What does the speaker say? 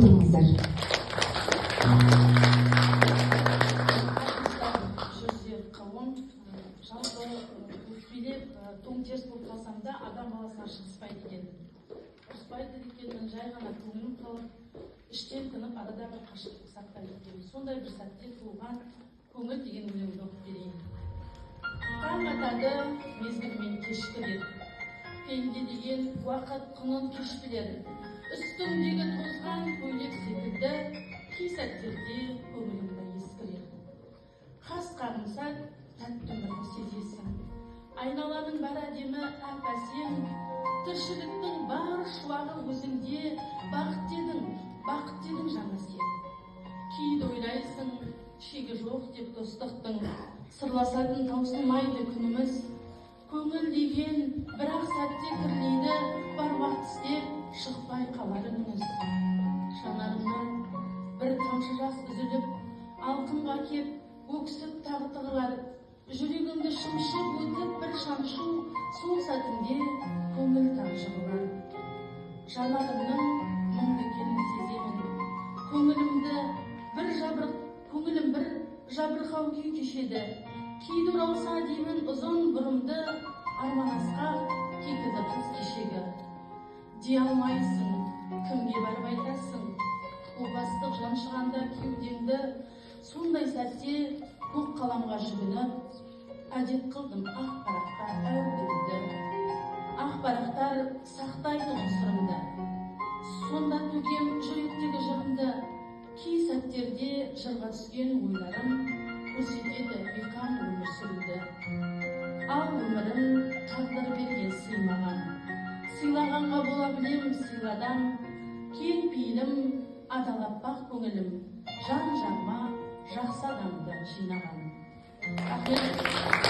келіңіздер. Жалпы өкпелеп, тоң теріс болып қалсам да, адам баласына шығыспайды екен. Ұрыспайды екенмін, жай ғана көңілім қалып, іштен тынып, арада бір қашықтық сақтайды екен. Сондай бір сәтте туған көңіл деген өлеңді оқып берейін. Таң атады, мезгілмен кешкілер. Пенде деген уақыт құнын кеш білер. Үстіңдегі тозған көйлек секілді, кей сәттерде көңілімді ескілер. Қас қағымса тәтті өмірді сезесің. Айналаның бар әдемі әп-әсем, тіршіліктің бар шуағы өзіңде, бақыт дедің жаңа сен. Кейде ойлайсың, шегі жоқ деп достықтың, сырласатын таусылмайды күніміз. Көңіл деген бірақ сәтте кірлейді, бар уақыт іздеп шықпай қалар үніміз. Жанарымнан бір тамшы жас үзіліп, алқымға кеп, өксіп тағы тығылар. Жүрегіңді шымшып өтіп бір шамшу, сол сәтінде көңіл таң жығылар. Жанарымның мұңды екенін сеземін. Көңілім бір жабырқау күй кешеді. Кейде оралса деймін ұзын бұрымды, арман асқақ кекілді қыз кешегі. Дей алмайсың, кімге барып айтасың, опастық жаншығанда кеудеңді. Сондай сәтте көк қаламға жүгініп, әдет қылдым ақ параққа әугілді. Ақ парақтар сақтайды сырымды, сонда төгем жүректегі жырымды. Кей сәттерде жырға түскен ойларым көрсетеді бейқам өмір сүруді. Ал өмірім тағдыр берген сыймаған, сыйлағанға бола білем сыйладан. Кең пейілім, адалап бақ көңілім, жан-жаныма жақсы адамды жинаған. Рахмет.